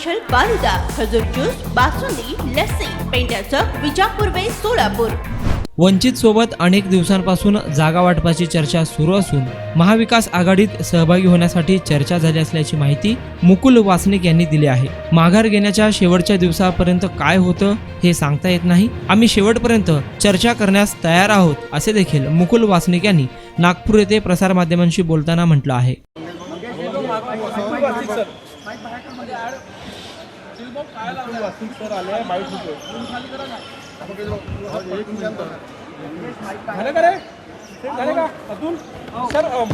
Special falooda, खजूर juice, basundi, lassi, पेंड्याचं Vijapur वे सोलापूर। वंचित सोबत अनेक दिवसांपासून जागा वाटपाची चर्चा सुरू असून महाविकास आघाडीत सहभागी होण्यासाठी चर्चा झाली असल्याची माहिती मुकुल वासनिक यांनी दिली आहे। माघार घेण्याच्या शेवटच्या दिवसापर्यंत काय होतं हे सांगता येत नाही। आम्ही शेवटपर्यंत चर्चा करण्यास तयार आहोत, असे देखील मुकुल वासनिक यांनी नागपूर येथे प्रसारमाध्यमांशी बोलताना म्हटलं आहे। सर,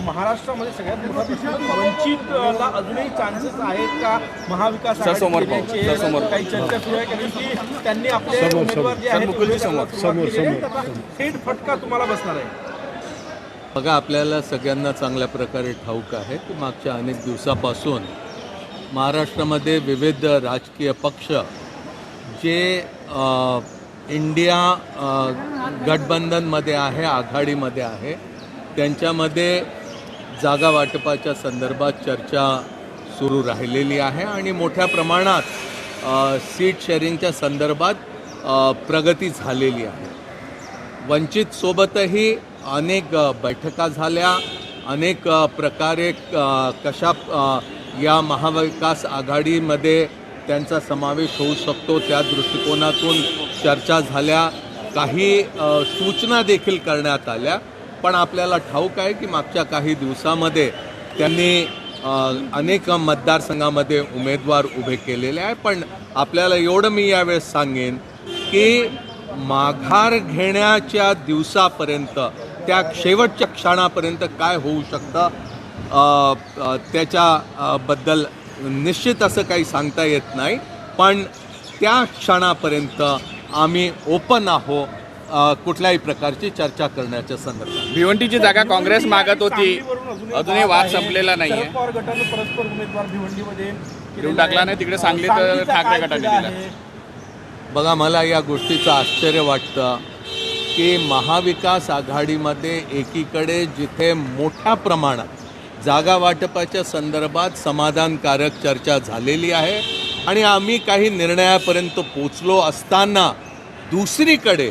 महाराष्ट्रामध्ये सगळ्यात मोठा प्रश्न वंचितला अजूनही चान्सेस आहेत का महाविकास आघाडीचे? काही चर्चा सुरू आहे कारण की त्यांनी आपले उमेदवार जे आहेत थेट फटका तुम्हाला बसणार आहे। बघा, आपल्याला सगळ्यांना चांगल्या प्रकारे ठाऊक आहे की मागच्या अनेक दिवसापासून महाराष्ट्रामध्ये विविध राजकीय पक्ष जे इंडिया गठबंधनमध्ये आहे, आघाडीमध्ये आहे, त्यांच्यामध्ये जागा वाटपाच्या संदर्भात चर्चा सुरू राहिलेली आहे आणि मोठ्या प्रमाणात सीट शेअरिंगच्या संदर्भात प्रगती झालेली आहे। वंचितसोबतही अनेक बैठका झाल्या, अनेक प्रकारे कशा या महाविकास आघाडीमध्ये त्यांचा समावेश होऊ शकतो त्या दृष्टिकोनातून चर्चा झाल्या, काही सूचना देखील करण्यात आल्या। पण आपल्याला ठाऊक आहे की मागच्या काही दिवसामध्ये त्यांनी अनेक मतदारसंघामध्ये उमेदवार उभे केलेले आहे। पण आपल्याला एवढं मी यावेळेस सांगेन की माघार घेण्याच्या दिवसापर्यंत, त्या शेवटच्या क्षणापर्यंत काय होऊ शकतं त्याच्याबद्दल निश्चित असं काही सांगता येत नाही। पण त्या क्षणापर्यंत आम्ही ओपन आहोत कुठल्याही प्रकारची चर्चा करण्याच्या संदर्भात। भिवंडीची जागा काँग्रेस मागत होती, अजूनही वाद संपलेला नाहीये। शरद पवार गटाने परस्पर उमेदवार भिवंडीमध्ये देऊन टाकला नाही, तिकडे सांगलीत ठाकरे गटाने दिला। बघा, मला या गोष्टीचं आश्चर्य वाटतं की महाविकास आघाडीमध्ये एकीकडे जिथे मोठ्या प्रमाणात जागा वाटपाच्या संदर्भात समाधानकारक चर्चा झालेली आहे आणि आम्ही काही निर्णयापर्यंत पोचलो असताना, दुसरीकडे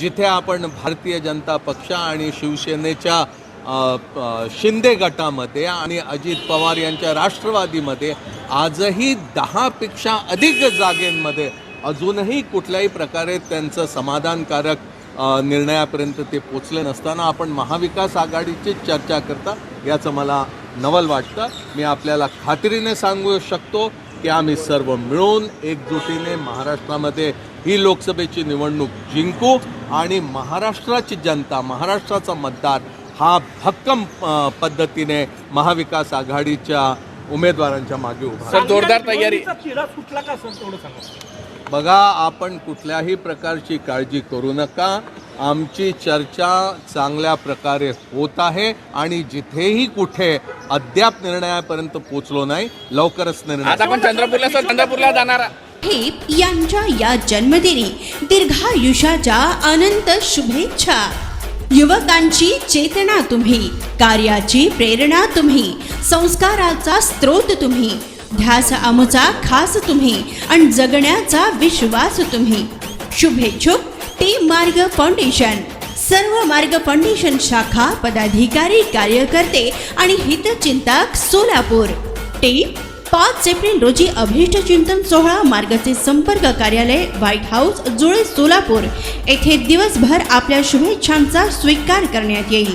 जिथे आपण भारतीय जनता पक्ष आणि शिवसेनेच्या शिंदे गटामध्ये आणि अजित पवार यांच्या राष्ट्रवादीमध्ये आजही 10 पेक्षा अधिक जागेंमध्ये अजूनही कुठल्याही प्रकारे त्यांचं समाधानकारक निर्णयापर्यंत ते पोचले नसताना आपण महाविकास आघाडीची चर्चा करता, याचं मला नवल वाटतं। मी आपल्याला खात्रीने सांगू शकतो की आम्ही सर्व मिळून एकजुटीने महाराष्ट्रामध्ये ही लोकसभेची निवडणूक जिंकू आणि महाराष्ट्राची जनता, महाराष्ट्राचा मतदार हा भक्कम पद्धतीने महाविकास आघाडीच्या उमेदवारांच्या मागे उभा। सर, जोरदार तयारी सुटला का सर, तेवढं सांगा। बघा, आपण कुठल्याही प्रकारची काळजी करू नका, आमची चर्चा चांगल्या प्रकारे होत आहे आणि जिथेही कुठे अद्याप निर्णयापर्यंत पोचलो नाही, लवकरच निर्णय। आता आपण चंद्रपूरला जाणार। हेप यांच्या या जन्मदिनी दीर्घायुष्याच्या अनंत शुभेच्छा। युवकांची चेतना तुम्ही, कार्याची प्रेरणा तुम्ही, संस्काराचा स्रोत तुम्ही, ध्यास आमचा खास तुम्ही आणि जगण्याचा विश्वास तुम्ही। शुभेच्छुक टीम मार्ग फाउंडेशन, सर्व मार्ग फाउंडेशन शाखा, पदाधिकारी, कार्यकर्ते आणि हितचिंतक सोलापूर। टीम 5 एप्रिल रोजी अभिष्ट चिंतन सोहळा, मार्गचे संपर्क कार्यालय, व्हाईट हाऊस, जुळे, सोलापूर येथे दिवसभर आपल्या शुभेच्छांचा स्वीकार करण्यात येईल।